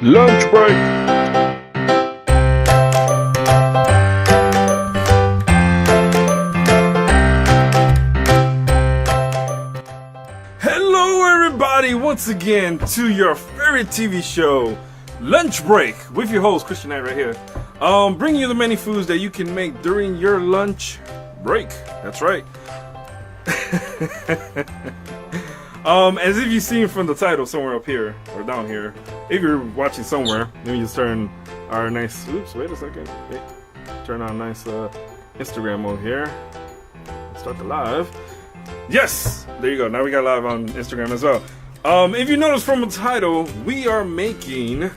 Lunch break. Hello everybody, once again to your favorite TV show, Lunch Break, with your host Cristianknight right here. Bringing you the many foods that you can make during your lunch break. That's right. As if you've seen from the title somewhere up here or down here, if you're watching somewhere, let me just turn our nice, oops, wait a second, turn on nice Instagram mode here, start the live. Yes, there you go, now we got live on Instagram as well. If you notice from the title, we are making, I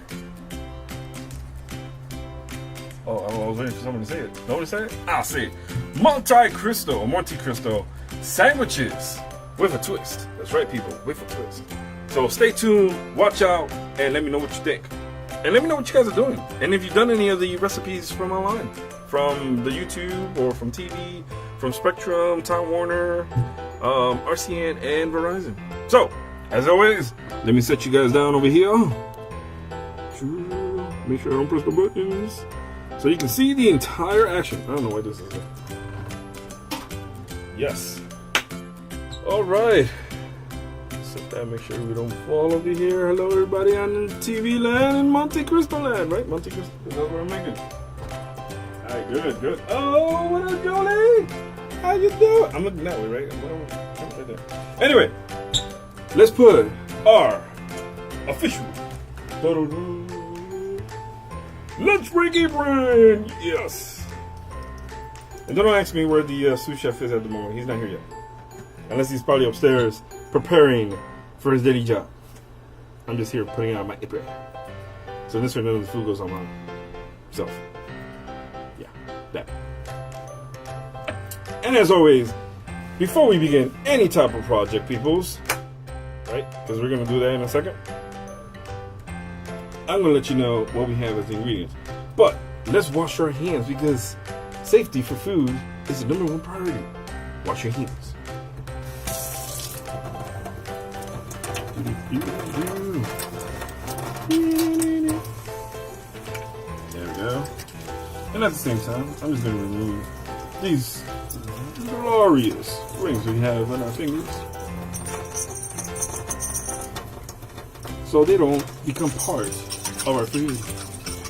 was waiting for someone to say it. Nobody say it? I'll say it. Monte Cristo sandwiches with a twist. That's right, people, with a twist. So stay tuned, watch out, and let me know what you think. And let me know what you guys are doing. And if you've done any of the recipes from online, from the YouTube or from TV, from Spectrum, Time Warner, RCN, and Verizon. So, as always, let me set you guys down over here. Make sure I don't press the buttons, so you can see the entire action. I don't know why this is. Yes. All right. Set that. Make sure we don't fall over here. Hello, everybody on TV land and Monte Cristo land, right? Monte Cristo. That's what I'm making. All right. Good. Good. Oh, what up, Jolie? How you doing? I'm looking that way, right? Right there. Anyway, let's put our official lunch break apron. Yes. And don't ask me where the sous chef is at the moment. He's not here yet. Unless he's probably upstairs preparing for his daily job. I'm just here putting on my apron. So this way none of the food goes on myself. Yeah, that. And as always, before we begin any type of project, peoples, right? Because we're going to do that in a second. I'm going to let you know what we have as the ingredients. But let's wash our hands, because safety for food is the #1 priority. Wash your hands. There we go. And at the same time, I'm just going to remove these glorious rings we have on our fingers, so they don't become part of our food.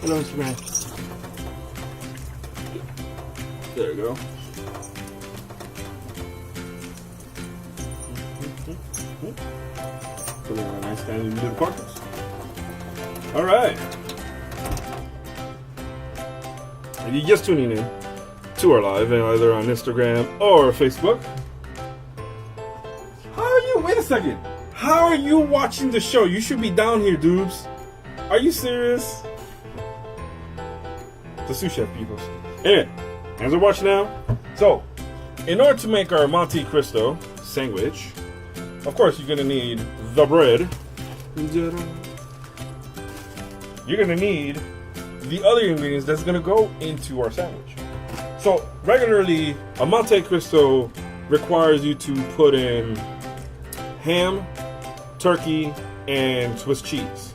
Hello, Instagram. There we go. Put it on a nice standing little partners. All right. If you're just tuning in to our live, either on Instagram or Facebook, how are you? Wait a second. How are you watching the show? You should be down here, dudes. Are you serious? The sous chef people. Anyway, as we're watching now, so in order to make our Monte Cristo sandwich, of course you're gonna need the bread. You're gonna need the other ingredients that's gonna go into our sandwich. So regularly, a Monte Cristo requires you to put in ham, turkey, and Swiss cheese.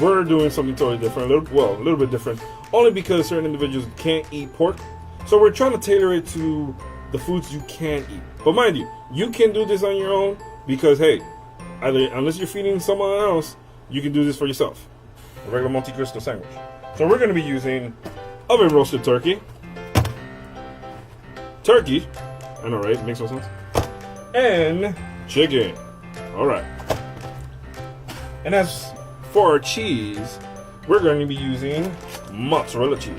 We're doing something totally different, a little bit different, only because certain individuals can't eat pork. So we're trying to tailor it to the foods you can eat. But mind you, you can do this on your own, because hey, unless you're feeding someone else, you can do this for yourself. A regular Monte Cristo sandwich. So we're going to be using oven roasted turkey. I know, right? Makes no sense. And chicken. All right. And as for our cheese, we're going to be using mozzarella cheese.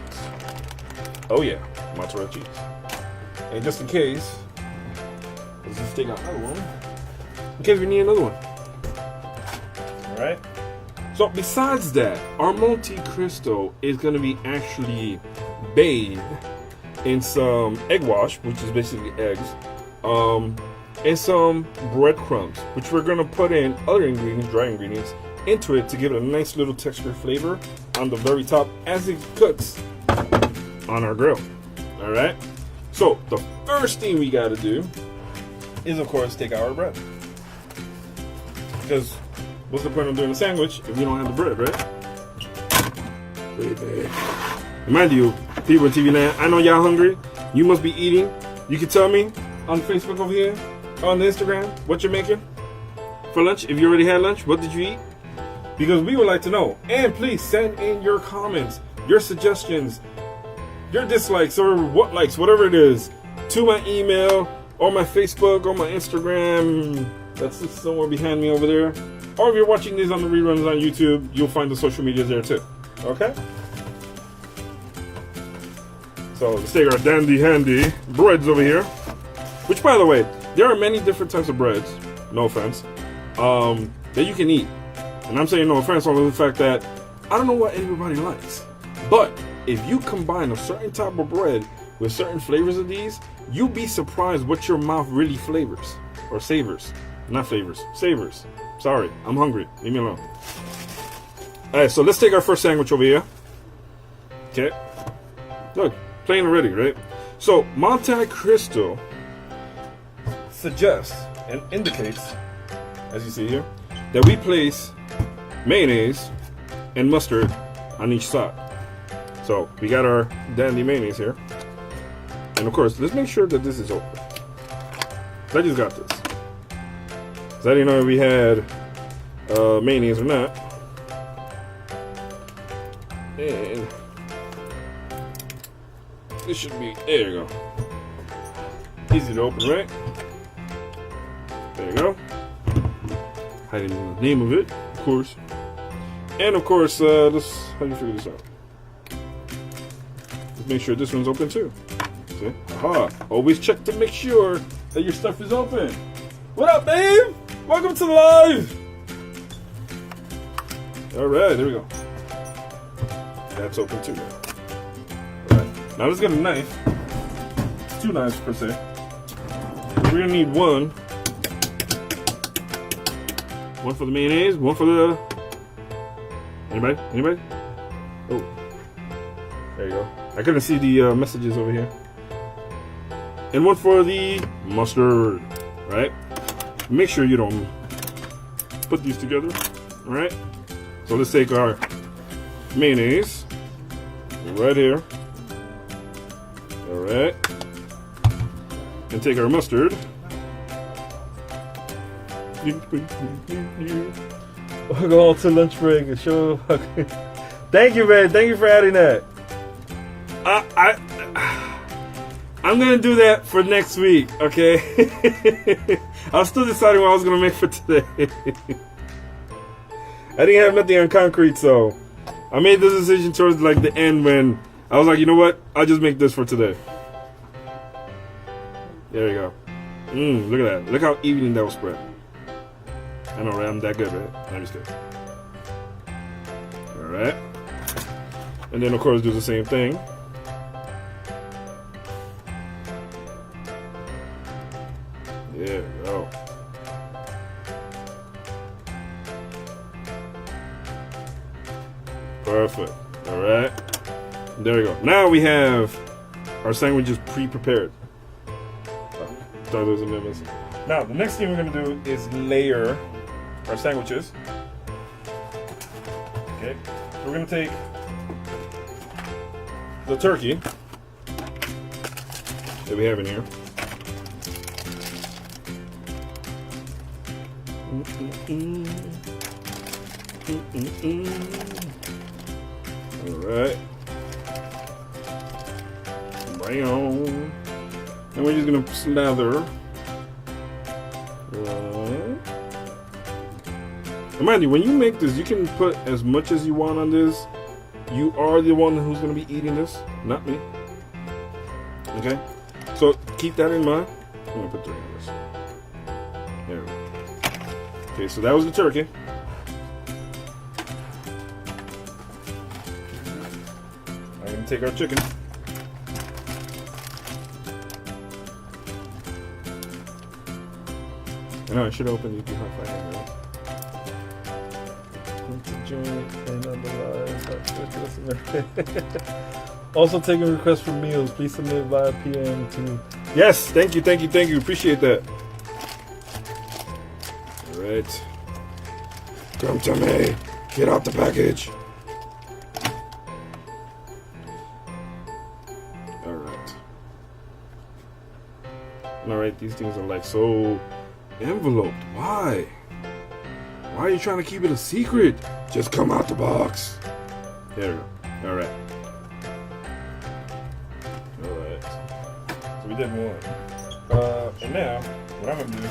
Oh yeah, mozzarella cheese. And just in case, let's just take out another one. In case we need another one. All right. So besides that, our Monte Cristo is going to be actually bathed in some egg wash, which is basically eggs, and some breadcrumbs, which we're going to put in other ingredients, dry ingredients, into it to give it a nice little texture flavor on the very top as it cooks on our grill. All right. So the first thing we got to do is, of course, take out our bread. Because what's the point of doing a sandwich if you don't have the bread, right? Mind you, people in TV land, I know y'all hungry. You must be eating. You can tell me on Facebook over here, on the Instagram, what you're making for lunch. If you already had lunch, what did you eat? Because we would like to know. And please send in your comments, your suggestions, your dislikes, or what likes, whatever it is, to my email, or my Facebook, or my Instagram. That's somewhere behind me over there. Or if you're watching these on the reruns on YouTube, you'll find the social medias there too. Okay? So let's take our dandy handy breads over here. Which, by the way, there are many different types of breads, no offense, that you can eat. And I'm saying no offense on the fact that I don't know what everybody likes. But if you combine a certain type of bread with certain flavors of these, you'll be surprised what your mouth really flavors. Or savors. Not flavors. Savors. Sorry, I'm hungry. Leave me alone. Alright, so let's take our first sandwich over here. Okay. Look, plain already, right? So, Monte Cristo suggests and indicates, as you see here, that we place mayonnaise and mustard on each side. So, we got our dandy mayonnaise here. And of course, let's make sure that this is open. I just got this. So I didn't know if we had mayonnaise or not. And this should be, there you go. Easy to open, right? There you go. Hiding the name of it, of course. And of course, this, how do you figure this out? Let's make sure this one's open too. See? Aha! Always check to make sure that your stuff is open. What up, babe? Welcome to the live! Alright, there we go. That's open too now. Alright, now let's get a knife. Two knives per se. We're gonna need one. One for the mayonnaise, one for the... Anybody? Anybody? Oh. There you go. I couldn't see the messages over here. And one for the mustard, right? Make sure you don't put these together, all right? So let's take our mayonnaise right here, all right? And take our mustard. We'll go to lunch break and show. Thank you, man. Thank you for adding that. I'm gonna do that for next week, okay? I was still deciding what I was gonna make for today. I didn't have nothing on concrete, so I made this decision towards like the end when I was like, you know what? I'll just make this for today. There you go. Look at that. Look how evenly that was spread. I know, right? I'm that good, right? I'm just kidding. All right. And then, of course, do the same thing. There we go. Perfect. All right. There we go. Now we have our sandwiches pre-prepared. Now, the next thing we're going to do is layer our sandwiches. Okay. So we're going to take the turkey that we have in here. Alright. Bam. And we're just going to slather. And mind you, when you make this, you can put as much as you want on this. You are the one who's going to be eating this, not me. Okay? So keep that in mind. I'm going to put 3 on this. There we go. Okay, so that was the turkey. I'm going to take our chicken. I know I should open these behind 5 minutes. Also taking requests for meals. Please submit via PM to. Yes, thank you. Appreciate that. All right. Come to me. Get out the package. Alright, these things are like so enveloped. Why? Why are you trying to keep it a secret? Just come out the box. There we go. Alright. Alright. So we did one. And now, what I'm going to do,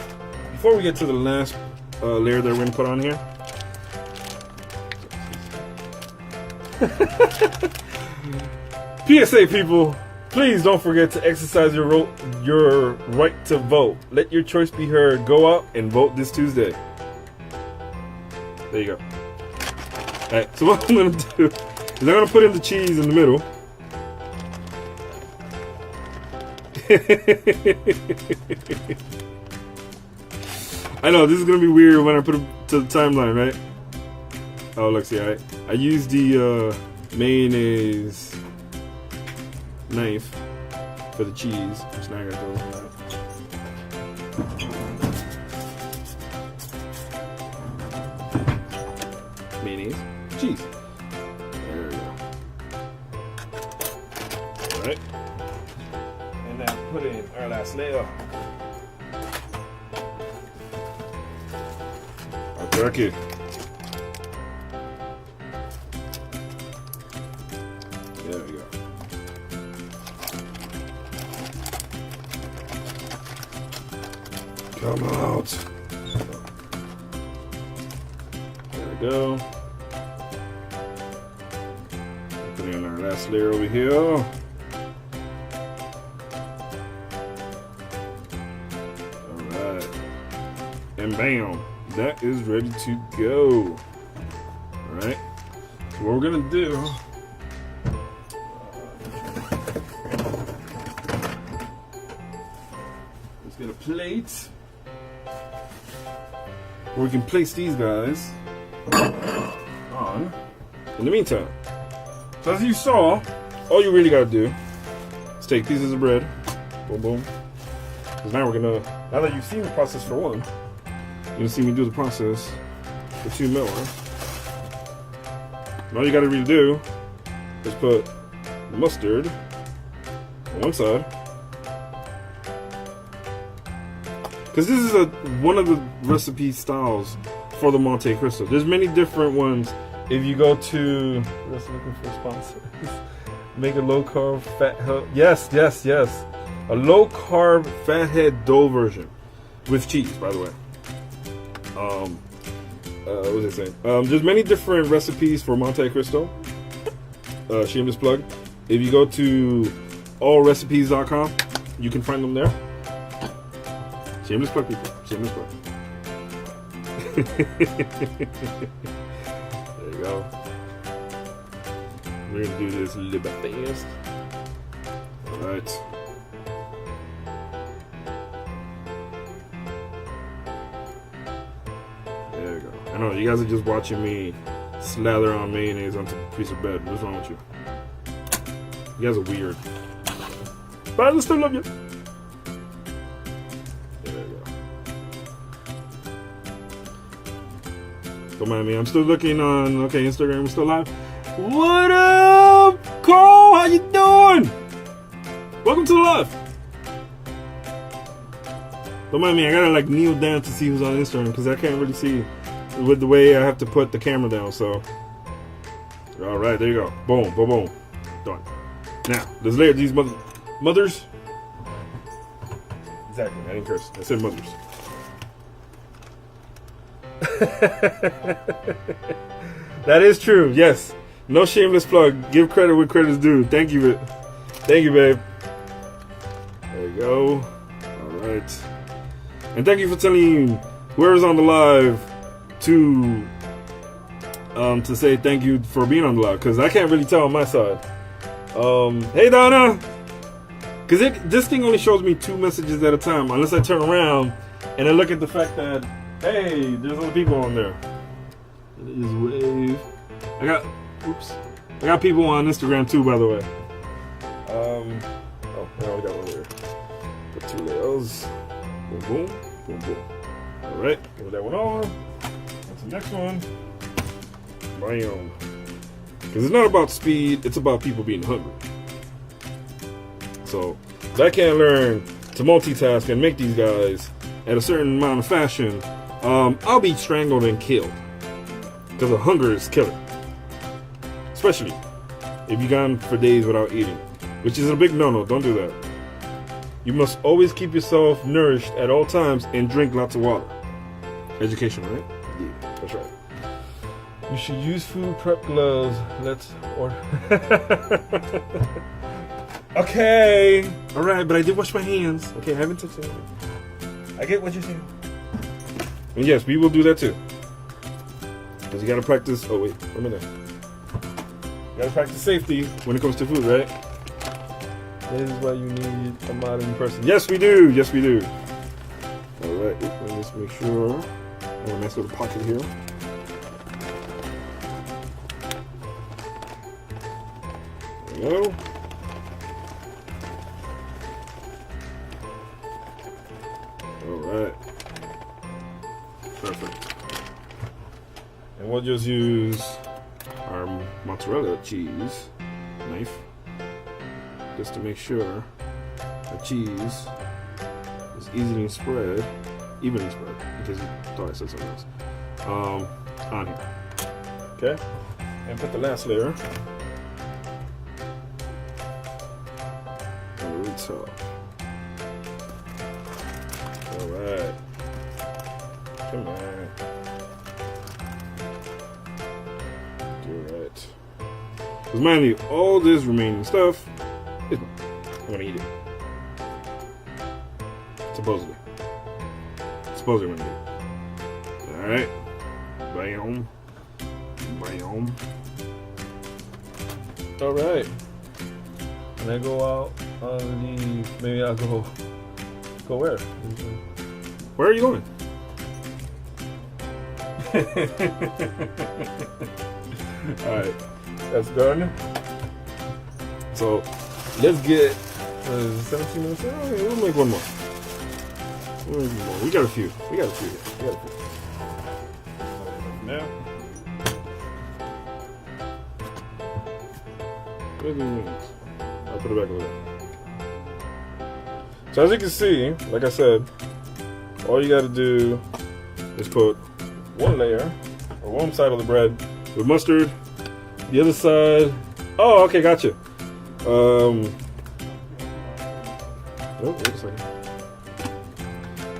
before we get to the last layer that we're going to put on here. PSA people. Please don't forget to exercise your right to vote. Let your choice be heard. Go out and vote this Tuesday. There you go. Alright, so what I'm going to do is I'm going to put in the cheese in the middle. I know, this is going to be weird when I put it to the timeline, right? Oh, look, see, I used the mayonnaise knife for the cheese, which now I gotta go with that. Mayonnaise, cheese. There we go. Alright. And now put in our last layer. Our turkey. There we go. Come out. There we go. Put in our last layer over here. Alright. And bam. That is ready to go. Alright. So what we're gonna do. Let's get a plate. We can place these guys on in the meantime. So as you saw, all you really gotta do is take pieces of bread, boom boom. Because now now that you've seen the process for one, you're gonna see me do the process for 2 more. And all you gotta really do is put mustard on one side. Because this is one of the recipe styles for the Monte Cristo. There's many different ones. If you go to, we're just looking for sponsors. Make a low carb fat head. Yes. A low carb fathead dough version with cheese, by the way. What was I saying? There's many different recipes for Monte Cristo. Shameless plug. If you go to allrecipes.com, you can find them there. Shameless plug, people. Shameless plug. There you go. We're gonna do this a little bit fast. Alright. There we go. I know, you guys are just watching me slather on mayonnaise onto a piece of bread. What's wrong with you? You guys are weird. But I still love you. Don't mind me. I'm still looking on Instagram. We're still live. What up, Carl? How you doing? Welcome to the live. Don't mind me. I gotta like kneel down to see who's on Instagram because I can't really see with the way I have to put the camera down. So, all right, there you go. Boom, boom, boom. Done. Now let's layer these mothers. Exactly. I didn't curse. I said mothers. That is true. Yes. No shameless plug. Give credit where credit's due. Thank you, babe. There you go. All right. And thank you for telling whoever's on the live to say thank you for being on the live because I can't really tell on my side. Hey Donna, because this thing only shows me 2 messages at a time unless I turn around and I look at the fact that hey, there's other people on there. It is wave. I got people on Instagram too, by the way. Oh, now we got one here. Put 2 layers. Boom, boom, boom, boom. All right, put that one on. Put some Next one. Bam. Because it's not about speed, it's about people being hungry. So, if I can't learn to multitask and make these guys at a certain amount of fashion, I'll be strangled and killed. Because the hunger is killer. Especially if you've gone for days without eating. Which is a big no-no, don't do that. You must always keep yourself nourished at all times and drink lots of water. Education, right? Yeah, that's right. You should use food prep gloves. Let's order. Okay. Alright, but I did wash my hands. Okay, I haven't touched anything. I get what you're saying. And yes, we will do that too. Because you gotta practice. Oh, wait. One minute. You gotta practice safety when it comes to food, right? This is why you need a modern person. Yes, we do. Yes, we do. Alright, let me just make sure. I have a nice little pocket here. There we go. Alright. Perfect. And we'll just use our mozzarella cheese knife just to make sure the cheese is evenly spread, in case you thought I said something else, on here. Okay? And put the last layer on the top. Alright. Come on. Do it. Because mind you, all this remaining stuff is mine. I'm gonna eat it. Supposedly. Supposedly I'm gonna eat it. Alright. Bam. Bam. Alright. When I go out on the, maybe I'll go where? Where are you going? Alright, that's done. So let's get 17 minutes. Oh, we'll make one more. We got a few. We got a few. Now, where's the wings? I'll put it back over there. So as you can see, like I said, all you gotta do is put one layer, or one side of the bread with mustard, the other side, oh, okay, gotcha. Oh, wait a second.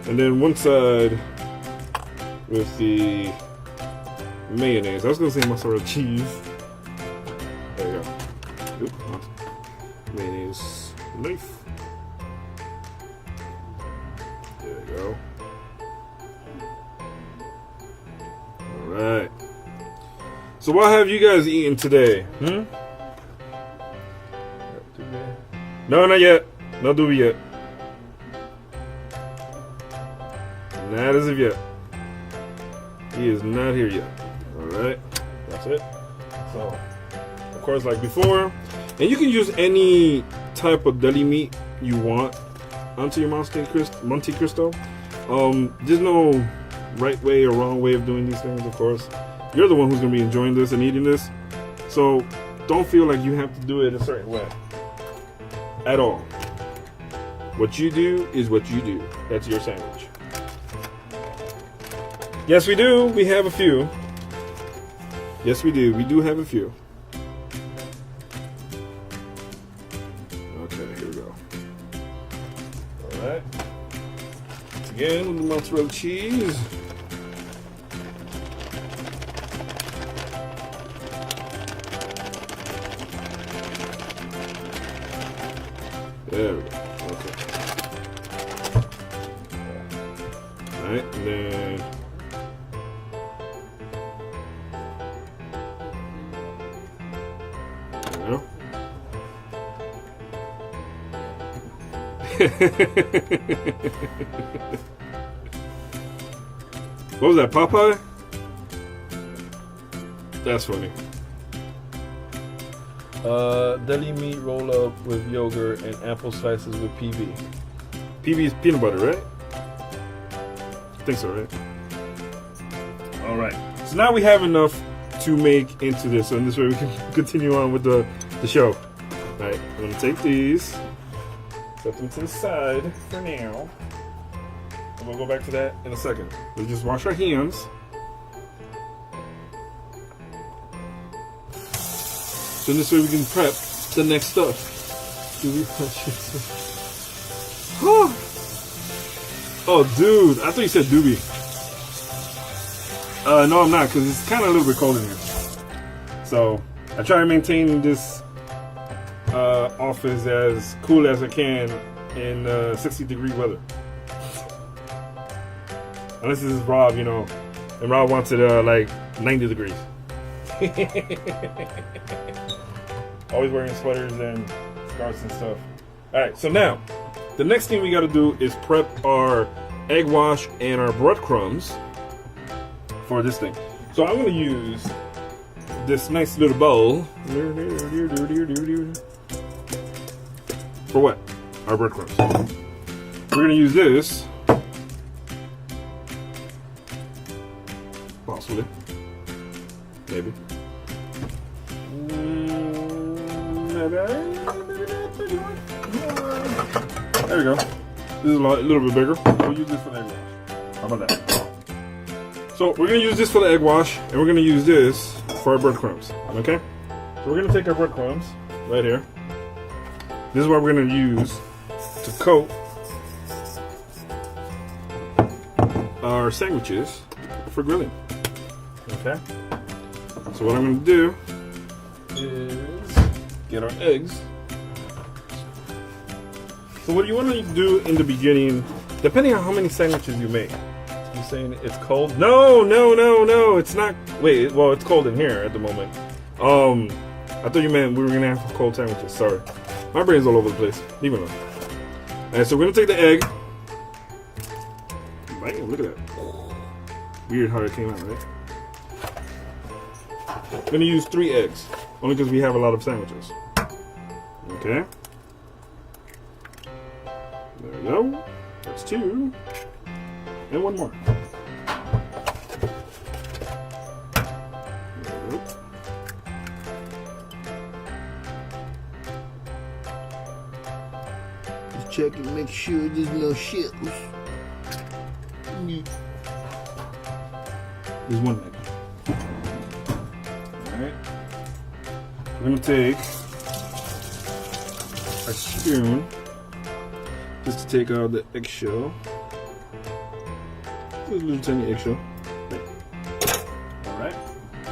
And then one side with the mayonnaise. I was gonna say mozzarella cheese. There you go. Oop, mayonnaise knife. There you go. Alright. So what have you guys eaten today? No, not yet. No doobie yet. Not as of yet. He is not here yet. Alright. That's it. So, of course, like before. And you can use any type of deli meat you want onto your Monte Cristo. There's no right way or wrong way of doing these things, of course. You're the one who's going to be enjoying this and eating this. So, don't feel like you have to do it a certain way. At all. What you do is what you do. That's your sandwich. Yes, we do. We have a few. Yes, we do. We do have a few. Okay, here we go. Alright. Once again, with the mozzarella cheese. There we go. Okay. Alright, and then there we go. What was that, Popeye? That's funny. Deli meat roll up with yogurt and apple slices with PB. PB is peanut butter, right? I think so, right? Alright, So now we have enough to make into this. So in this way we can continue on with the show. Alright, I'm going to take these, set them to the side for now. And we'll go back to that in a second. We'll just wash our hands. So in this way we can prep the next stuff. Oh, dude, I thought you said doobie. No, I'm not, because it's kind of a little bit cold in here. So I try to maintain this office as cool as I can in 60-degree weather. Unless this is Rob, you know, and Rob wants it like 90 degrees. Always wearing sweaters and scarves and stuff. Alright, so now, the next thing we gotta do is prep our egg wash and our breadcrumbs for this thing. So I'm gonna use this nice little bowl. For what? Our breadcrumbs. We're gonna use this. Possibly. Maybe. There we go. This is a little bit bigger. We'll use this for the egg wash. How about that? So we're going to use this for the egg wash, and we're going to use this for our breadcrumbs. Okay? So we're going to take our breadcrumbs right here. This is what we're going to use to coat our sandwiches for grilling. Okay? So what I'm going to do is get our eggs. So what you want to do in the beginning, depending on how many sandwiches you make. You saying it's cold? No, it's not. Wait, well, it's cold in here at the moment. I thought you meant we were gonna have cold sandwiches. Sorry, my brain's all over the place. Leave it alone. Alright, so we're gonna take the egg. Bam, look at that. Weird how it came out, right? I'm gonna use 3 eggs, only because we have a lot of sandwiches. Okay. There we go. That's 2. And 1 more. There we go. Just check and make sure there's no shells. There's 1 egg. Alright. We're going to take a spoon just to take out the eggshell. A little tiny eggshell. Alright.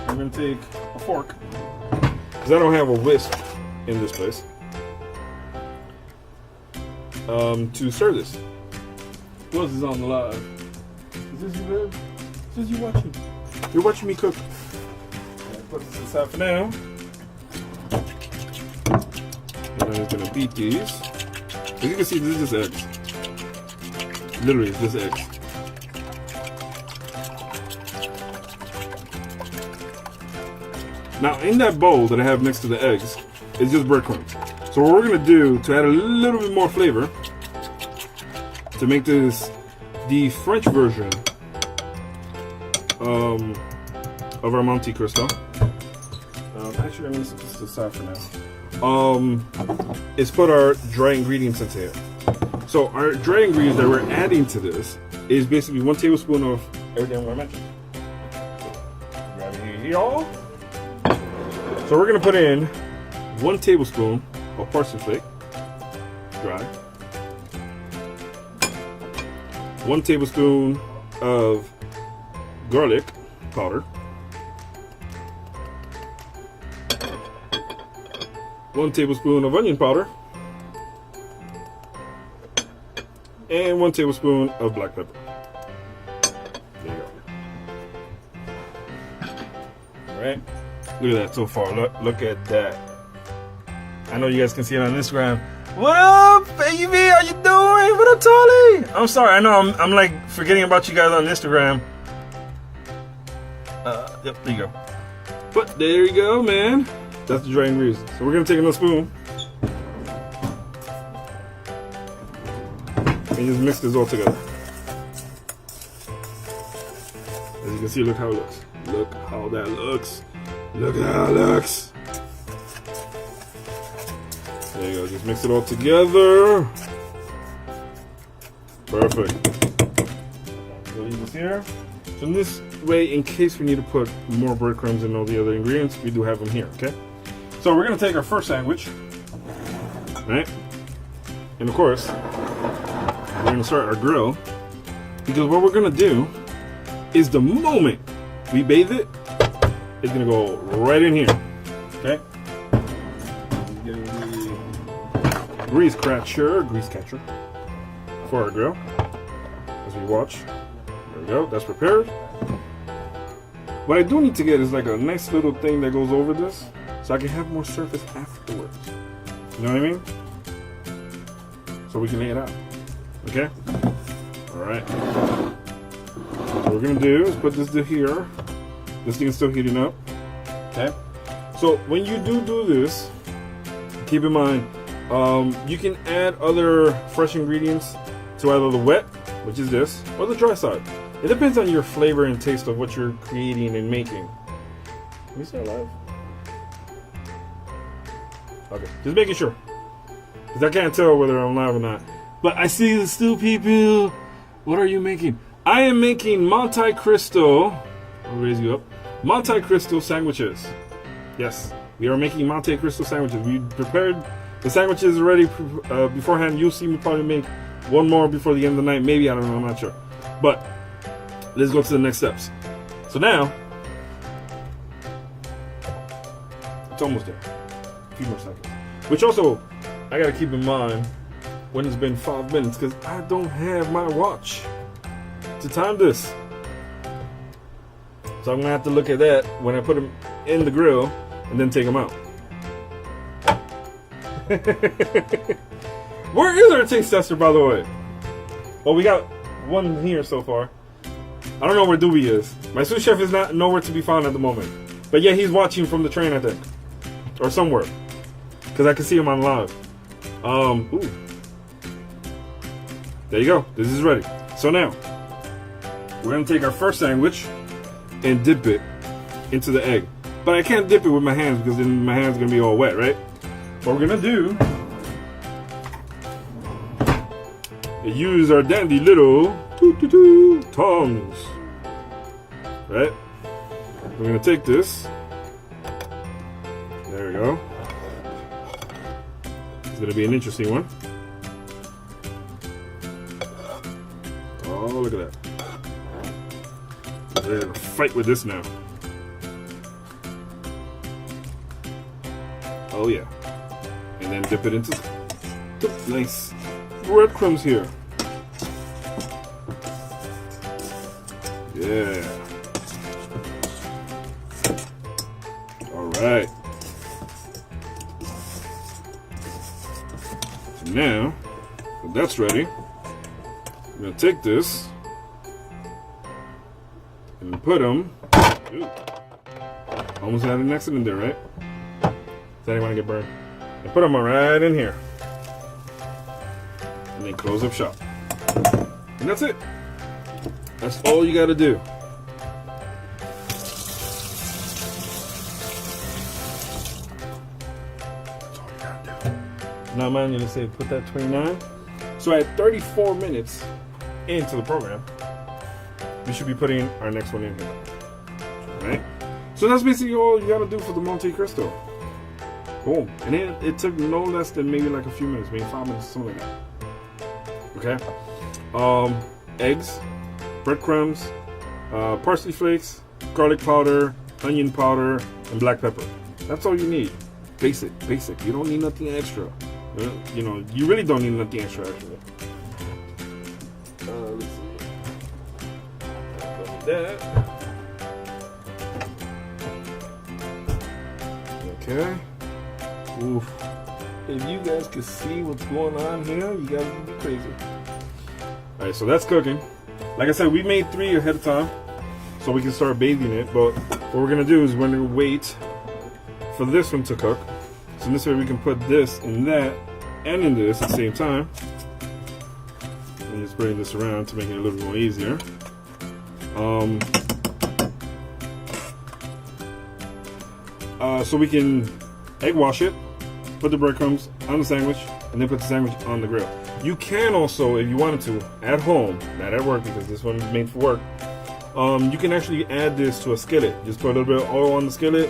I'm going to take a fork, because I don't have a whisk in this place, to serve this. Who else is on the live? Is this you, babe? Is this you watching? You're watching me cook. Put this aside for now. And I'm just going to beat these. As you can see, this is just eggs. Literally, it's just eggs. Now, in that bowl that I have next to the eggs is just breadcrumbs. So what we're going to do to add a little bit more flavor, to make this the French version of our Monte Cristo. Actually, I'm going to set this aside for now. Is put our dry ingredients into here. So our dry ingredients that we're adding to this is basically 1 tablespoon of everything I mentioned. Grab it here, y'all. So we're gonna put in 1 tablespoon of parsley flake, dry. 1 tablespoon of garlic powder. 1 tablespoon of onion powder. And 1 tablespoon of black pepper. There you go. Alright. Look at that so far. Look at that. I know you guys can see it on Instagram. What up, baby? How you doing? What up, Tolly? I'm sorry. I know I'm like forgetting about you guys on Instagram. Yep, there you go. But there you go, man. That's the dry ingredients. So we're gonna take another spoon and just mix this all together. As you can see, look how it looks. Look how that looks. Look how it looks. There you go. Just mix it all together. Perfect. So leave this here. So in this way, in case we need to put more breadcrumbs and all the other ingredients, we do have them here, okay? So we're gonna take our first sandwich, right? And of course, we're gonna start our grill, because what we're gonna do is the moment we bathe it, it's gonna go right in here, okay? Getting the grease catcher for our grill as we watch. There we go, that's prepared. What I do need to get is like a nice little thing that goes over this, so I can have more surface afterwards. You know what I mean? So we can lay it out. Okay? Alright. What we're gonna do is put this to here. This thing is still heating up. Okay? So when you do this, keep in mind, you can add other fresh ingredients to either the wet, which is this, or the dry side. It depends on your flavor and taste of what you're creating and making. Let me start live. Okay, just making sure. Because I can't tell whether I'm live or not. But I see the stew people. What are you making? I am making Monte Cristo. I'll raise you up. Monte Cristo sandwiches. Yes, we are making Monte Cristo sandwiches. We prepared the sandwiches already beforehand. You'll see me probably make one more before the end of the night. Maybe, I don't know, I'm not sure. But let's go to the next steps. So now, it's almost there. A few more seconds. Which also, I gotta keep in mind when it's been 5 minutes, because I don't have my watch to time this. So I'm gonna have to look at that when I put them in the grill and then take them out. Where is our taste tester, by the way? Well, we got one here so far. I don't know where Doobie is. My sous chef is nowhere to be found at the moment. But yeah, he's watching from the train, I think. Or somewhere. Because I can see him on live. Ooh. There you go. This is ready. So now, we're going to take our first sandwich and dip it into the egg. But I can't dip it with my hands because then my hands are going to be all wet, right? What we're going to do is use our dandy little tongs. Right? We're going to take this. There we go. It's going to be an interesting one. Oh, look at that. We're going to fight with this now. Oh, yeah. And then dip it into the nice breadcrumbs here. Yeah. All right. So now, when that's ready, I'm going to take this and put them. Ooh, almost had an accident there, right? So I didn't want to get burned. And put them right in here. And then close up shop. And that's it. That's all you got to do. That's all you got to do. Now, man, you say put that 29. So at 34 minutes into the program, we should be putting our next one in here. Alright? So that's basically all you gotta do for the Monte Cristo. Boom. And it took no less than maybe like a few minutes, maybe 5 minutes, something like that. Okay? Eggs, breadcrumbs, parsley flakes, garlic powder, onion powder, and black pepper. That's all you need. Basic. You don't need nothing extra. You know, you really don't need nothing extra, actually. Let's see. That. Okay. Oof. If you guys could see what's going on here, you guys would be crazy. Alright, so that's cooking. Like I said, we made 3 ahead of time, so we can start bathing it. But what we're gonna do is we're gonna wait for this one to cook. So this way we can put this in that and in this at the same time. And just bring this around to make it a little more easier. so we can egg wash it, put the breadcrumbs on the sandwich, and then put the sandwich on the grill. You can also, if you wanted to, at home, not at work because this one is made for work, you can actually add this to a skillet. Just put a little bit of oil on the skillet,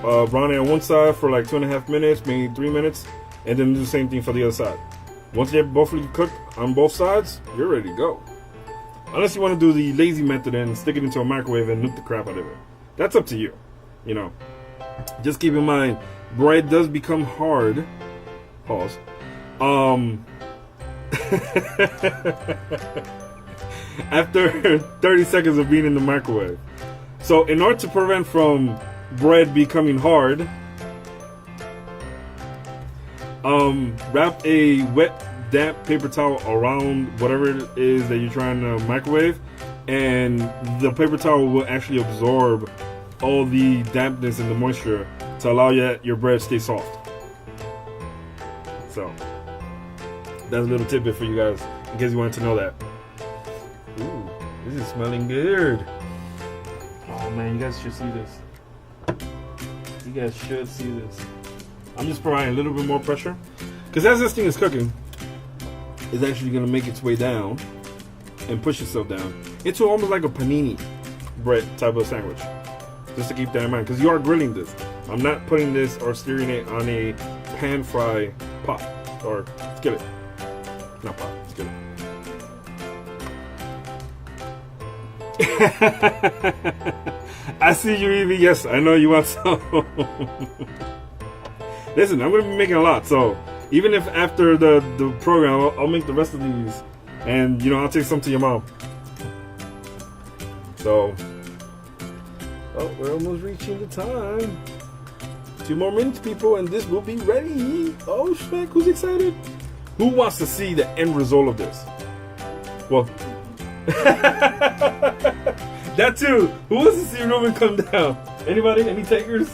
brown it on one side for like 2.5 minutes, maybe 3 minutes, and then do the same thing for the other side. Once they're both cooked on both sides, you're ready to go. Unless you want to do the lazy method and stick it into a microwave and nuke the crap out of it. That's up to you. You know. Just keep in mind, bread does become hard. Pause. After 30 seconds of being in the microwave. So in order to prevent from bread becoming hard, wrap a wet, damp paper towel around whatever it is that you're trying to microwave, and the paper towel will actually absorb all the dampness and the moisture to allow your bread to stay soft. So that's a little tidbit for you guys in case you wanted to know that. Ooh, this is smelling good. Oh man, you guys should see this. You guys should see this. I'm just providing a little bit more pressure because as this thing is cooking, it's actually going to make its way down and push itself down into almost like a panini bread type of sandwich. Just to keep that in mind, because you are grilling this. I'm not putting this or stirring it on a pan fry pot or skillet. Not pot, skillet. I see you, Evie. Yes, I know you want some. Listen, I'm going to be making a lot, so even if after the program, I'll make the rest of these, and I'll take some to your mom. So, we're almost reaching the time. 2 more minutes, people, and this will be ready. Oh, shit, who's excited? Who wants to see the end result of this? Well, that too. Who wants to see Roman come down? Anybody? Any takers?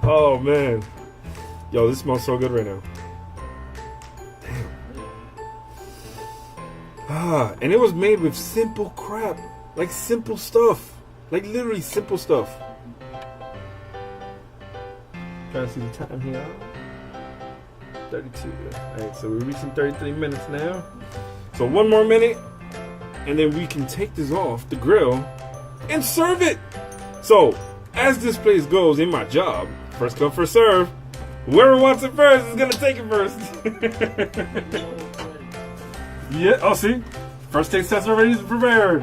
Oh man, yo, this smells so good right now. Damn. And it was made with simple crap, like simple stuff, like literally simple stuff. Trying to see the time here. 32. Alright, so we're reaching 33 minutes now. So 1 more minute, and then we can take this off the grill and serve it. So, as this place goes in my job, first come, first serve. Whoever wants it first is gonna take it first. Yeah, oh see? First taste test already is prepared.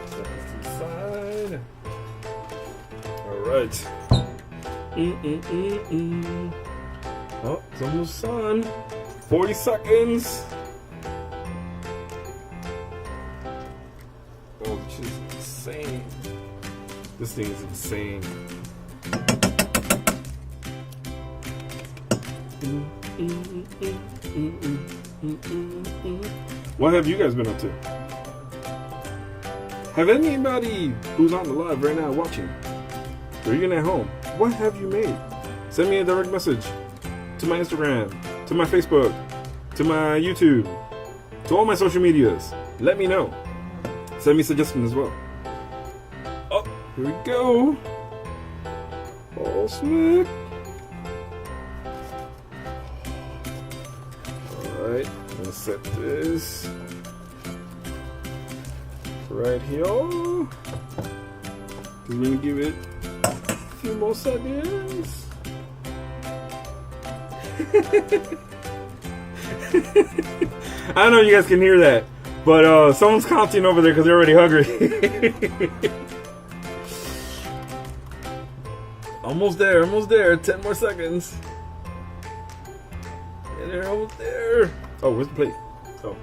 Set this aside. Alright. Oh, it's almost done. 40 seconds. Oh, this is insane. This thing is insane. What have you guys been up to? Have anybody who's on the live right now watching, or even at home, what have you made? Send me a direct message to my Instagram, to my Facebook, to my YouTube, to all my social medias. Let me know. Send me suggestions as well. Oh, here we go. Oh, smack. Alright, I'm gonna set this right here. We're gonna give it a few more seconds. I don't know if you guys can hear that, but someone's counting over there because they're already hungry. Almost there, 10 more seconds. And they're almost there. Oh, where's the plate? Oh,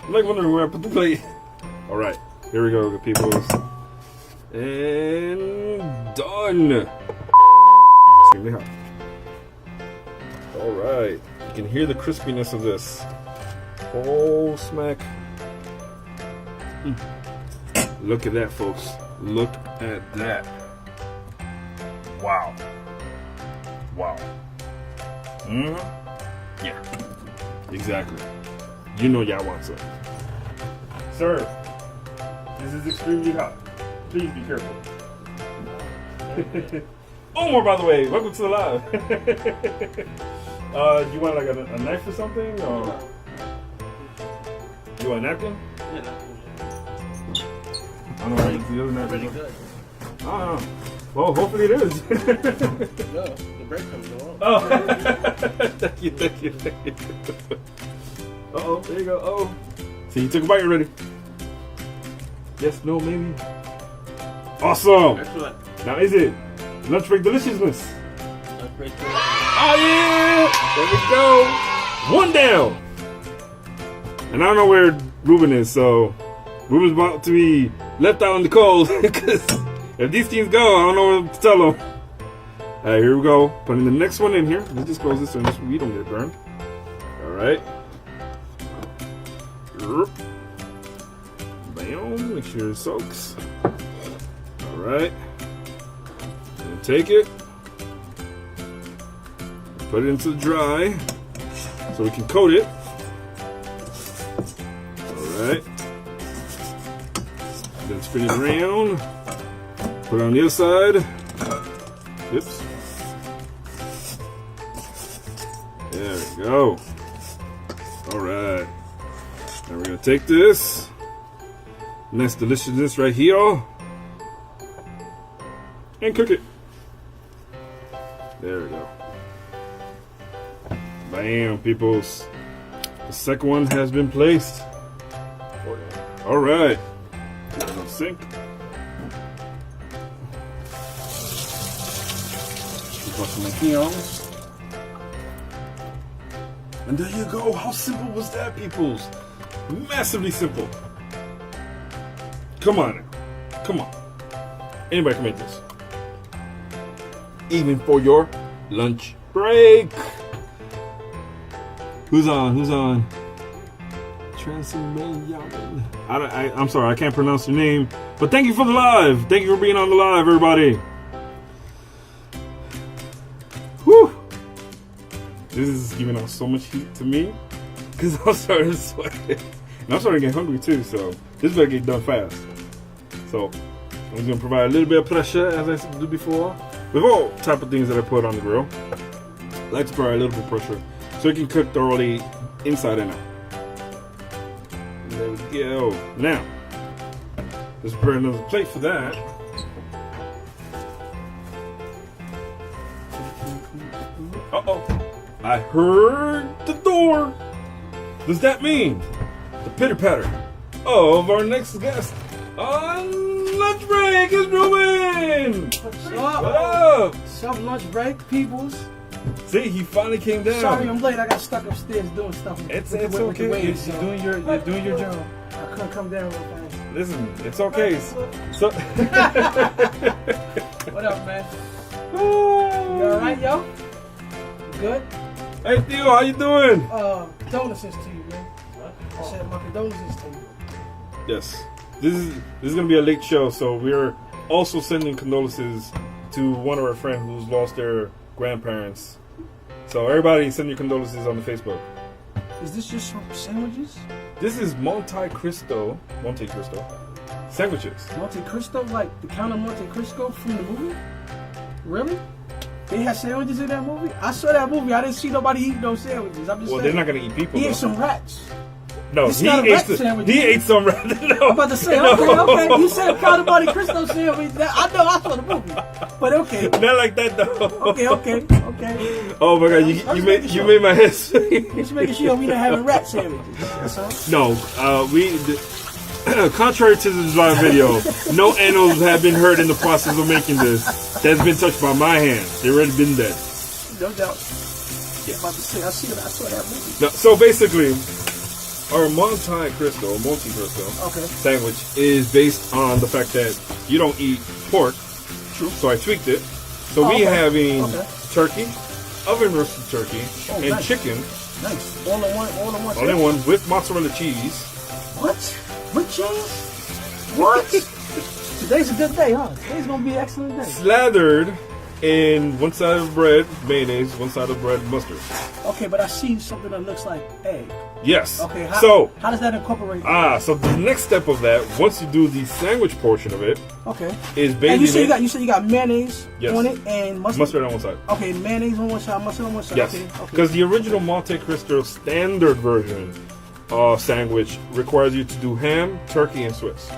I'm like wondering where I put the plate. Alright, here we go, good people. And done. Extremely hot. Alright, you can hear the crispiness of this. Oh, smack. Look at that, folks. Look at that. Wow. Wow. Yeah, exactly. You know y'all want some. Sir, this is extremely hot. Please be careful. Omar, by the way, welcome to the live. Do you want like a knife or something? Or you want a napkin? Yeah. I don't know why you the other napkin. Pretty good. Oh, well, hopefully it is. No, the breadcrumbs are wrong. Oh, thank you. Uh-oh, there you go. Oh, see, you took a bite already. Yes, no, maybe. Awesome. Excellent. Now is it lunch break deliciousness? Lunch break. Oh yeah! There we go. One down. And I don't know where Ruben is, so Ruben's about to be left out in the cold because if these teams go, I don't know what to tell them. All right, here we go. Putting the next one in here. Let's just close this so we don't get burned. All right. Bam. Make sure it soaks. All right. And take it. Put it into the dry so we can coat it. Alright. Then spin it around. Put it on the other side. Oops. There we go. Alright. Now we're going to take this. Nice deliciousness right here. And cook it. There we go. Bam, peoples. The second one has been placed. All right. Sink. And there you go. How simple was that, peoples? Massively simple. Come on now. Come on. Anybody can make this. Even for your lunch break. Who's on? Who's on? Transylvania. I'm sorry, I can't pronounce your name. But thank you for the live. Thank you for being on the live, everybody. Whew. This is giving out so much heat to me because I'm starting to sweat. And I'm starting to get hungry too, so this better get done fast. So I'm just gonna provide a little bit of pressure as I did before. With all type of things that I put on the grill. I like to provide a little bit of pressure so it can cook thoroughly inside and out. And there we go. Now, let's prepare another plate for that. Uh-oh. I heard the door. Does that mean the pitter-patter of our next guest on lunch break is Ruben? What's What up? up? Some lunch break, peoples. See, he finally came down. Sorry I'm late. I got stuck upstairs doing stuff. It's with the okay. waves, You're so doing your job. I couldn't come down real fast. Listen, it's okay. So What up, man? You all right, yo? Good? Hey Theo, how you doing? Condolences to you, man. I said my condolences to you. Yes. This is gonna be a late show, so we're also sending condolences to one of our friends who's lost their grandparents. So everybody send your condolences on the Facebook. Is this just some sandwiches? This is Monte Cristo sandwiches. Monte Cristo? Like the Count of Monte Cristo from the movie? Really? They had sandwiches in that movie? I saw that movie. I didn't see nobody eat those sandwiches. I'm just Well, saying. they're not gonna eat people. He though. ate some rats. No, It's he not a ate rat sandwich. he ate some rat. No. I'm about to say, okay. You said Count of Monte Cristo sandwich. I know I saw the movie. But okay. Not like that though. Okay. Oh my god, you made my head swing. Just making sure we not having rat sandwiches. That's all. No, contrary to the live video, no animals have been hurt in the process of making this. That's been touched by my hands. They already been dead. No doubt. Yeah, about to say, I saw that movie. No, so basically, our Monte Cristo sandwich is based on the fact that you don't eat pork. True. So I tweaked it. So we having turkey, oven roasted turkey, and nice. chicken. Nice. All in one. All in one with mozzarella cheese. What? With cheese? What? Today's a good day, huh? Today's gonna be an excellent day. Slathered and one side of bread mayonnaise, one side of bread mustard. Okay, but I see something that looks like egg. Yes. Okay, So how does that incorporate? so the next step of that, once you do the sandwich portion of it, Okay. is And basing you said it. you said you got mayonnaise Yes. on it and mustard. Mustard on one side. Okay, mayonnaise on one side, mustard on one side. Yes. Okay. Because the original Monte Cristo standard version sandwich requires you to do ham, turkey, and Swiss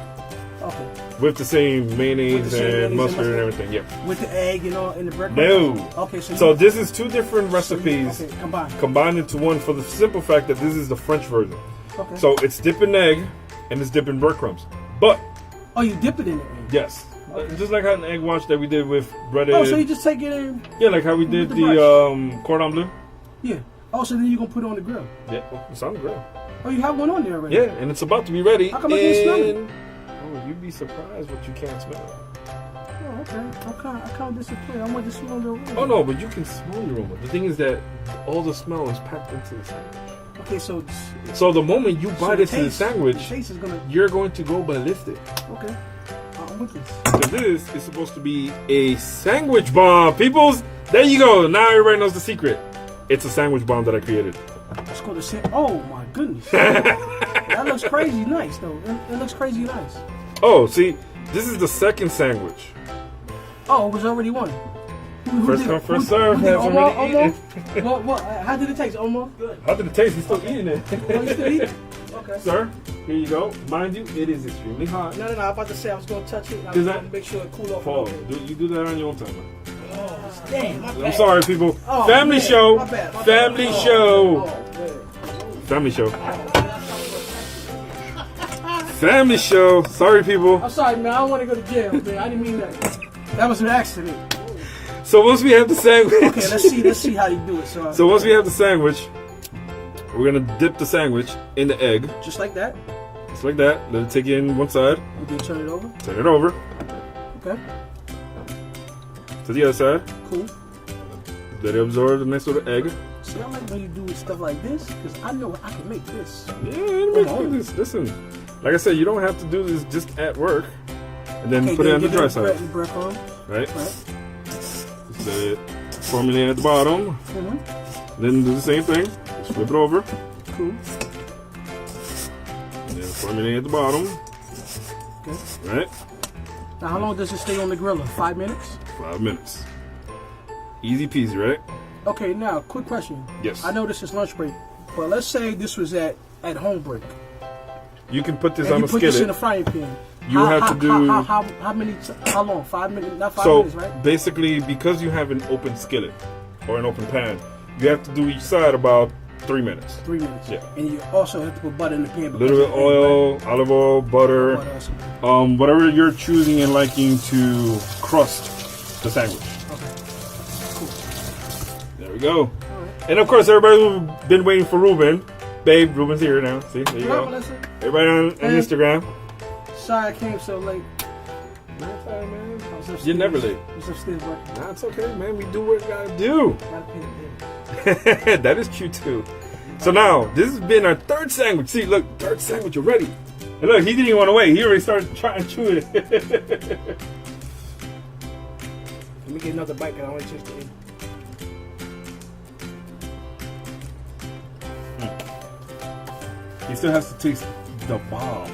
Okay. with the same mayonnaise, With the same and, mayonnaise and mustard and mustard? everything. Yeah. With the egg, and the bread. No. Okay, So this is two different recipes Okay, combined. combined into one for the simple fact that this is the French version. Okay. So it's dipped in egg and it's dipped in breadcrumbs. But Oh, you dip it in it. yes, just like how an egg wash that we did with breaded. Oh, so you just take it in. Yeah, like how we did With the the cordon bleu. Yeah. Oh, so then you're gonna put it on the grill. Yeah, it's on the grill. Oh, you have one on there already. Yeah, and it's about to be ready. How come I can't smell it? Oh, you'd be surprised what you can't smell. Oh, okay. I kind of disappointed. I want to smell the aroma. Oh no, but you can smell your aroma. The thing is that all the smell is packed into the sandwich. Okay, so So the moment you bite into the the sandwich, taste is gonna. you're going to go ballistic. Okay. I'm with this. So this is supposed to be a sandwich bomb, peoples. There you go. Now everybody knows the secret. It's a sandwich bomb that I created. Let's go to Oh my goodness. That looks crazy nice though. It looks crazy nice. Oh, see, this is the second sandwich. Oh, it was already one. First come, first serve. Has already eaten. What? How did it taste? Almost good. How did it taste? He's still eating it. Oh, you still eat it? Okay. Sir, here you go. Mind you, it is extremely hot. No. I'm about to say I was gonna touch it. I Is was that- gonna make sure it cool off. Paul, a little bit. you do that on your own time, man. Oh, damn, my bad. I'm sorry, people. Oh, Family man. show. My bad, my Family bad. show. Oh, Family show. Family show. Sorry, people. I'm sorry, man. I don't want to go to jail, man. I didn't mean that. That was an accident. So once we have the sandwich. Okay, let's see how you do it. So once we have the sandwich, we're gonna dip the sandwich in the egg, just like that. just like that. Let it take in one side. We can turn it over. Turn it over Okay, to the other side. cool. Let it absorb the next little egg. See, I like when you do stuff like this because I know I can make this. Yeah, it makes sense. Listen, like I said, you don't have to do this just at work, and then Okay, put it on the give dry it side, breadcrumb. right? Right. Just let it formulate at the bottom. Mm-hmm. Then do the same thing. Just flip it over, Cool. and then formulate at the bottom. Okay. Right? Now, how long does it stay on the griller? 5 minutes? 5 minutes. Easy peasy, right? Okay, now, quick question. Yes. I know this is lunch break, but let's say this was at home break. You can put this And on you a put this in a skillet. frying pan. You have to do- How many? How long? 5 minutes? Not 5 So minutes, right? basically, because you have an open skillet or an open pan, you have to do each side about 3 minutes. 3 minutes. Yeah. And you also have to put butter in the pan. A little bit of oil, olive oil, butter, Butter also. whatever you're choosing and liking to crust the sandwich. Okay. Cool. There we go. All right. And of course, everybody's been waiting for Ruben. Babe, Ruben's here now. See, there you Well, go. listen, Everybody on Hey. Instagram. sorry I came so late. That's all right, man. I was upstairs. You're never late. I was upstairs working. Nah, it's okay, man. We do what we gotta do. Gotta pay the bill. That is true too. So now, this has been our third sandwich. See, look, third sandwich already. And look, he didn't even want to wait. He already started trying to chew it. Let me get another bite because I only just ate. He still has to taste the bomb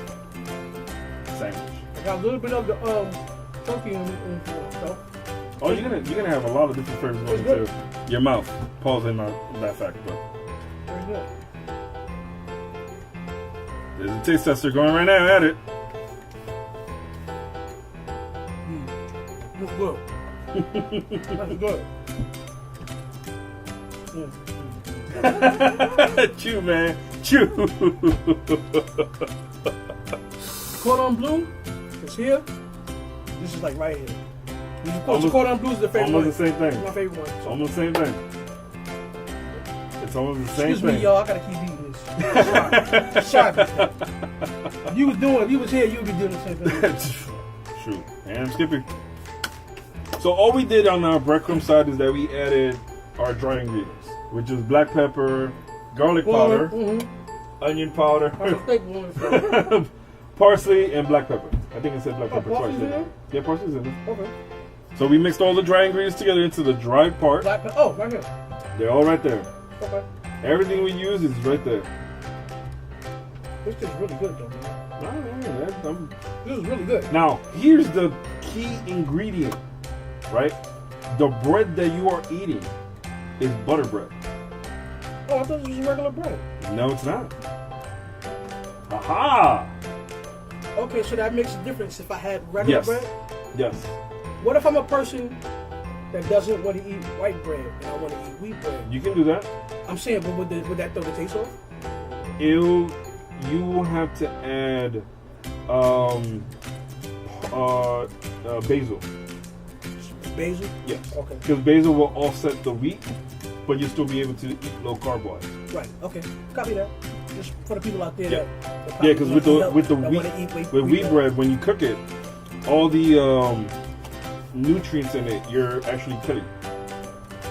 sandwich. I got a little bit of the turkey in so. Oh, you're gonna have a lot of different flavors going It's into your mouth. Pause in that fact, but Very good. there's a taste tester going right now at it. Looks good. That's good. Chew, man. Chew. Cordon bleu is here. This is like right here. Almost- Cordon bleu is the favorite one. Almost the same It's thing. my favorite one. It's almost the same thing. It's almost the same Excuse thing. me, y'all. I gotta keep eating this. Sorry. If you was here, you would be doing the same thing. Shoot. And I'm skipping. So all we did on our breadcrumb side is that we added our dry ingredients, which is black pepper, garlic powder, onion powder, That's a steak one. parsley, and black pepper. I think it said black pepper parsley's twice. in there? Yeah, parsley's in there. Okay. So we mixed all the dry ingredients together into the dry part. Black pepper. Oh, right here. They're all right there. Okay. Everything we use is right there. This is really good, though, man. This is really good. Now, here's the key ingredient, right? The bread that you are eating is butter bread. Oh, I thought this was regular bread. No, it's not. Aha! Okay, so that makes a difference if I had regular Yes. bread. Yes. What if I'm a person that doesn't want to eat white bread and I want to eat wheat bread? You can do that. I'm saying, but would that throw the taste off? You will have to add basil. Basil? Yes. Okay. Because basil will offset the wheat, but you'll still be able to eat low carb wise. Right. Okay. Copy that. Just for the people out there Yeah. that Yeah, because with the that wheat wanna eat wheat bread, when you cook it, all the nutrients in it you're actually killing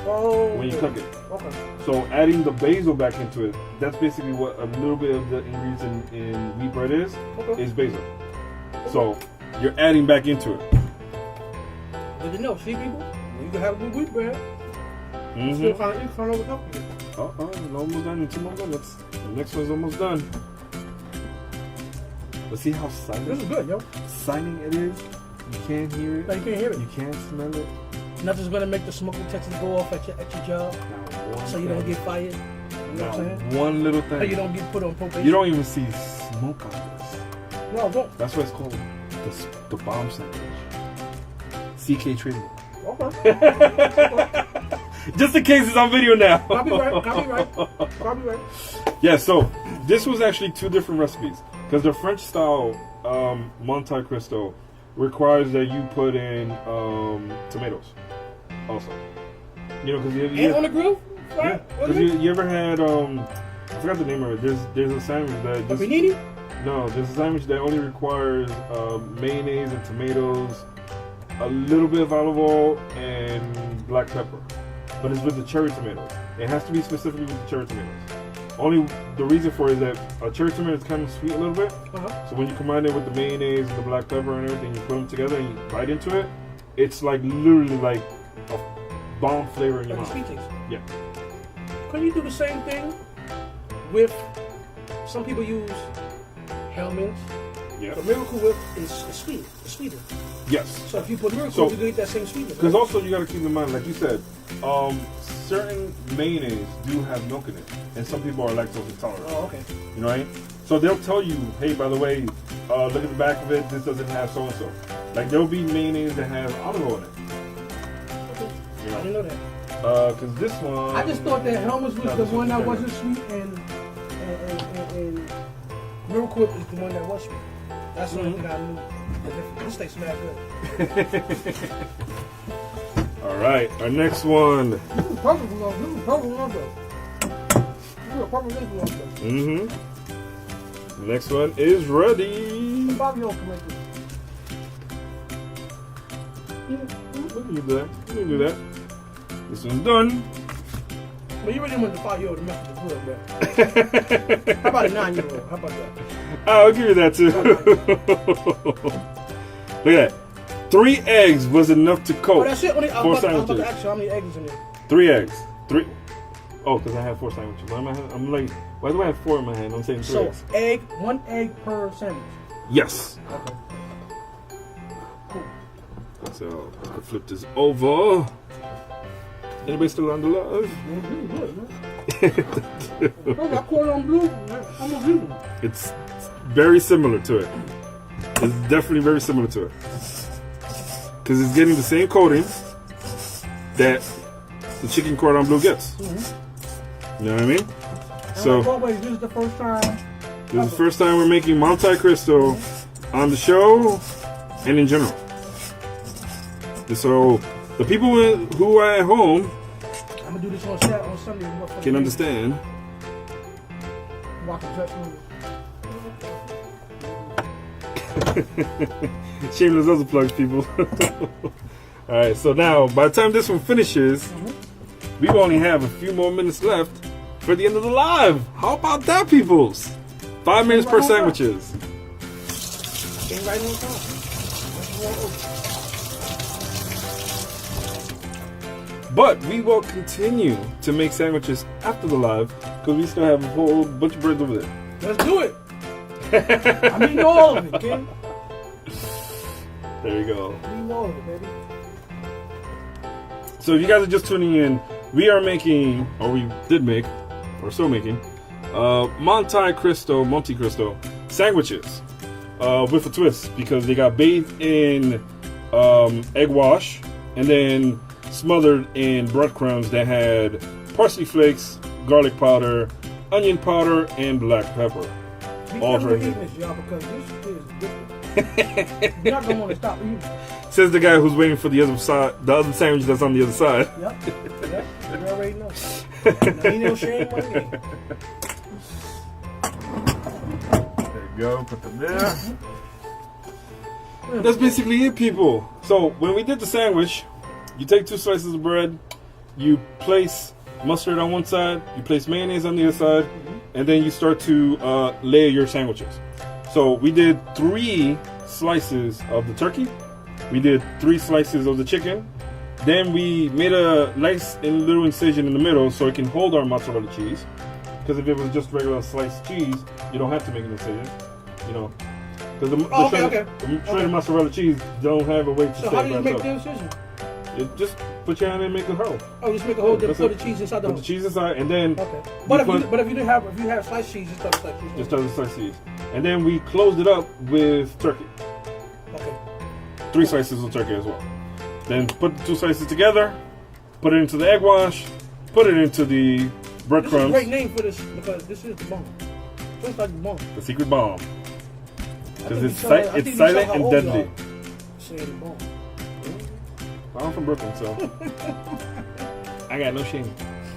Oh. when you cook it. Okay. So adding the basil back into it, that's basically what a little bit of the ingredients in wheat bread is basil. So you're adding back into it. Good to know. See, people, you can have good wheat bread. Mm-hmm. Still kind of overcook it. It's almost done in 2 more minutes. The next one's almost done. But see how This silent, is good, yo. silent it is? You can't hear it. No, you can't hear it. You can't smell it. Nothing's gonna make the smoke detectors go off at your job, Not one so you don't thing. get fired. You know what I'm Not saying? one little So you thing. don't get put on probation. You don't even see smoke on this. No, don't. That's why it's called the bomb sandwich. CK trademark. Okay. Just in case it's on video now. Copyright. Yeah, so this was actually 2 different recipes. Because the French style Monte Cristo requires that you put in tomatoes also. You know, because And on the grill? yeah, because you ever had, I forgot the name of it. There's a sandwich that A panini? no, there's a sandwich that only requires mayonnaise and tomatoes, a little bit of olive oil, and black pepper. But it's with the cherry tomatoes. It has to be specifically with the cherry tomatoes. Only the reason for it is that a cherry tomato is kind of sweet a little bit. Uh-huh. So when you combine it with the mayonnaise and the black pepper and everything, you put them together and you bite into it, it's like literally like a bomb flavor in your Like a mouth. sweet taste. Yeah. Can you do the same thing with, some people use Hellmann's. Yeah. The Miracle Whip is sweet. It's sweeter. Yes. So if you put Miracle So- Whip, you get that same sweetness. Because also you got to keep in mind, like you said, certain mayonnaise do have milk in it, and some people are lactose intolerant. Oh, okay. You know what I mean? So they'll tell you, hey, by the way, look at the back of it. This doesn't have so and so. Like there'll be mayonnaise that has olive oil in it. Okay. You I know? didn't know that. Because this one. I just thought that Hellmann's was No, the this one one's that better. wasn't sweet, and Miracle Whip is the one that was sweet. That's the only thing I knew. This tastes mad good. All right, our next one. This is perfect for us. This is perfect for us. This is a perfect thing for us. Mm-hmm. The next one is ready. Bobby don't come like this. We can do that. We can do that. This one's done. But you really want the 5-year-old to mess with the grill, man. How about a 9-year-old? How about that? I'll give you that too. Look at that. 3 eggs was enough to coat. Oh, that's it. I'm 4 about sandwiches. to ask you how many eggs in there. 3 eggs. 3. Oh, because I have 4 sandwiches. I'm like, why do I have 4 in my hand? I'm saying 3 So eggs. 1 egg per sandwich. Yes. Okay. Cool. So I can flip this over. Anybody still on the live? Oh, I cordon bleu. I'm a vegan. It's very similar to it. It's definitely very similar to it. Because it's getting the same coating that the chicken cordon bleu gets. You know what I mean? So Like always, this is the first time. this is the first time we're making Monte Cristo on the show and in general. So the people who are at home I'm gonna do this on Sunday. can understand. Watch the Jets movie. Shameless other plugs, people. Alright, so now by the time this one finishes, we only have a few more minutes left for the end of the live. How about that, peoples? 5 minutes per sandwiches. Came right on time. But we will continue to make sandwiches after the live because we still have a whole bunch of breads over there. Let's do it. I mean all of it, Ken. There you go. I mean all of it, baby. So if you guys are just tuning in, we are making, or we did make, or still making, Monte Cristo sandwiches with a twist because they got bathed in egg wash and then smothered in breadcrumbs that had parsley flakes, garlic powder, onion powder, and black pepper. All Be careful right. eating this, y'all, because this is different. You're not gonna want to stop eating. Says the guy who's waiting for the other side, the other sandwich that's on the other side. Yep. You already know. Now, ain't no shame on me. There you go, put them there. That's basically it, people. So when we did the sandwich, you take 2 slices of bread, you place mustard on one side, you place mayonnaise on the other side, and then you start to layer your sandwiches. So we did 3 slices of the turkey, we did 3 slices of the chicken, then we made a nice little incision in the middle so it can hold our mozzarella cheese. Because if it was just regular sliced cheese, you don't have to make an incision, you know. Because the shredded mozzarella cheese don't have a way to So stay how by do you make itself. the incision? You just put your hand in and make a hole. Oh, just make a hole, then That's put it. the cheese inside the Put hole. the cheese inside, and then Okay. But if you have sliced cheese, just start sliced cheese. just does the sliced cheese, and then we closed it up with turkey. Okay. 3 slices of turkey as well. Then put the 2 slices together, put it into the egg wash, put it into the This is a breadcrumbs. great name for this because this is the bomb. It's like the bomb. The secret bomb, I because think it's we saw- I think it's we saw silent how and old deadly. y'all saying the bomb. I'm from Brooklyn, so I got no shame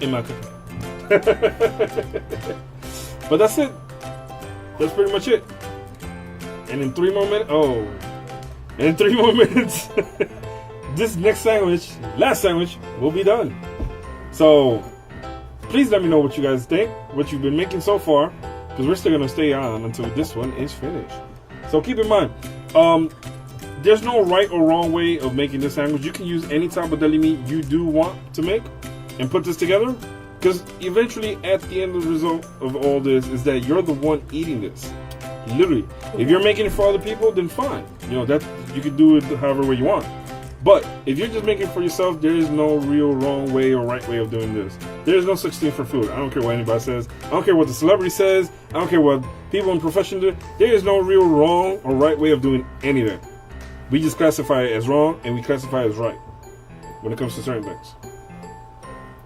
in my cooking. But that's it. That's pretty much it. And in 3 more minutes, in 3 more minutes, this next sandwich, last sandwich, will be done. So please let me know what you guys think, what you've been making so far, because we're still gonna stay on until this one is finished. So keep in mind, there's no right or wrong way of making this sandwich. You can use any type of deli meat you do want to make and put this together, because eventually at the end of the result of all this is that you're the one eating this. Literally, if you're making it for other people, then fine. You know, that you can do it however way you want. But if you're just making it for yourself, there is no real wrong way or right way of doing this. There is no such thing for food. I don't care what anybody says. I don't care what the celebrity says. I don't care what people in profession do. There is no real wrong or right way of doing anything. We just classify it as wrong and we classify it as right when it comes to certain things.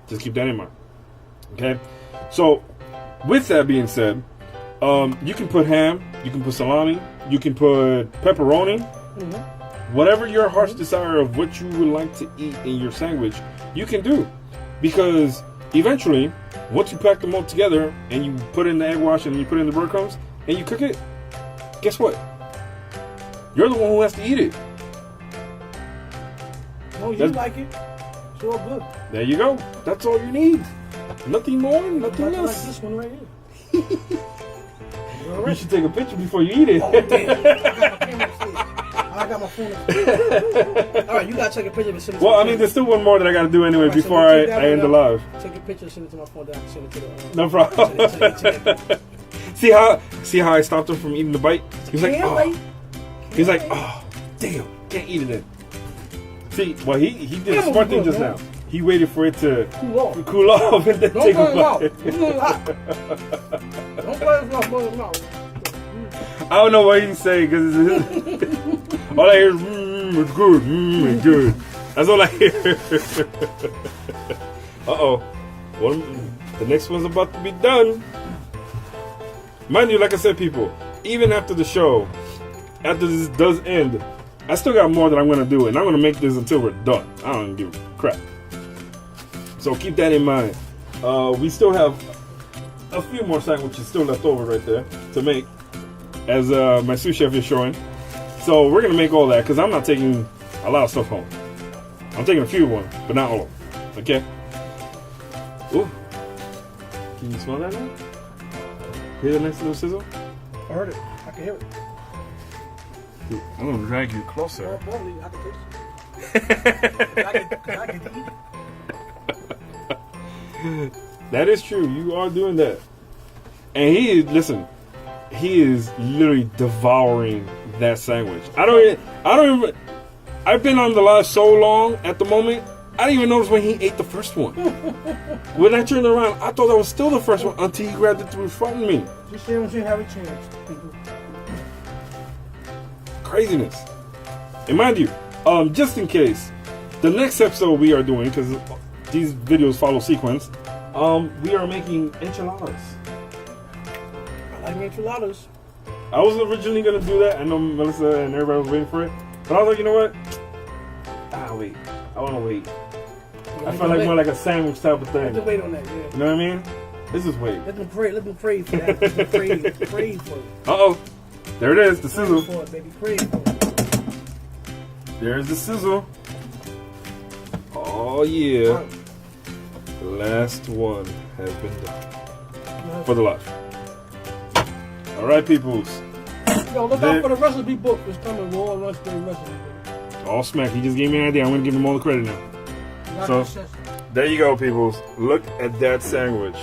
Just keep that in mind. Okay? So, with that being said, you can put ham, you can put salami, you can put pepperoni, whatever your heart's desire of what you would like to eat in your sandwich, you can do. Because eventually, once you pack them all together and you put in the egg wash and you put in the breadcrumbs and you cook it, guess what? You're the one who has to eat it. No, you like it. It's all good. There you go. That's all you need. Nothing more, nothing Like less. this one right here. You should take a picture before you eat it. Oh, damn. I got my camera upstairs. I got my phone upstairs. All right, you gotta take a picture of it. Send it to Well, my I mean, there's still one more that I got to do anyway Alright, so before we'll I take that end the one live. Take a picture, send it to my phone. Then I can send it to the. No problem. See how I stopped him from eating the bite? He's like, oh. He's like, oh, damn, can't eat it then. See, well, he did a smart thing just now. He waited for it to cool off and then take a bite. Don't play with my mouth. I don't know what he's saying because all I hear is, it's good, it's good. That's all I hear. Uh-oh. Well, the next one's about to be done. Mind you, like I said, people, even after the show, after this does end, I still got more that I'm going to do, and I'm going to make this until we're done. I don't give a crap. So keep that in mind. We still have a few more sandwiches still left over right there to make, as my sous chef is showing. So we're going to make all that, because I'm not taking a lot of stuff home. I'm taking a few of them, but not all of them. Okay? Ooh. Can you smell that now? Hear the nice little sizzle? I heard it. I can hear it. I'm going to drag you closer. Probably, I can taste it. I can eat it. That is true. You are doing that. And he is literally devouring that sandwich. I don't even. I've been on the live so long at the moment. I didn't even notice when he ate the first one. When I turned around, I thought that was still the first one until he grabbed it in front of me. Just say once you have a chance, people. Craziness. And mind you, just in case, the next episode we are doing, because these videos follow sequence, we are making enchiladas. I like enchiladas. I was originally going to do that. I know Melissa and everybody was waiting for it. But I was like, you know what? Wait. I want to wait. I feel like more like a sandwich type of thing. Let them wait on that, yeah. You know what I mean? Let's just wait. Let them pray for that. Let them pray for it. Uh-oh. There it is, the sizzle. Pray for it, baby. Pray for it. There's the sizzle. Oh, yeah. The last one has been done. For the life. All right, peoples. Yo, look out for the recipe book. It's coming. Raw lunch break recipe book. All smack. He just gave me an idea. I'm going to give him all the credit now. So, there you go, peoples. Look at that sandwich.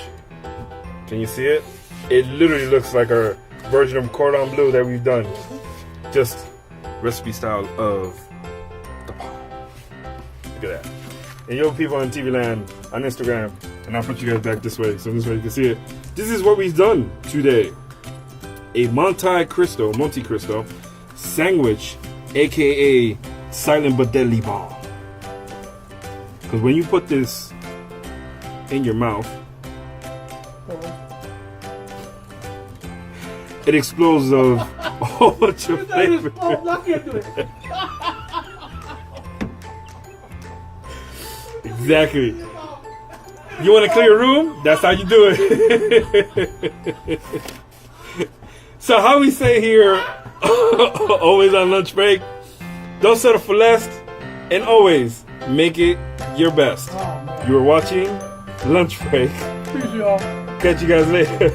Can you see it? It literally looks like our version of cordon bleu that we've done. Just recipe style of the pot. Look at that. And yo, people on TV land, on Instagram, and I'll put you guys back this way, so this way you can see it. This is what we've done today. A Monte Cristo sandwich, aka silent but deadly bomb. Because when you put this in your mouth, it explodes of a whole bunch of flavor. I can't do it. Exactly. You want to clear a room? That's how you do it. So how we say here, always on lunch break, don't settle for less, and always make it your best. You are watching Lunch Break. Peace, y'all. Catch you guys later.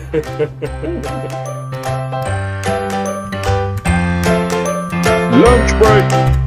Lunch break.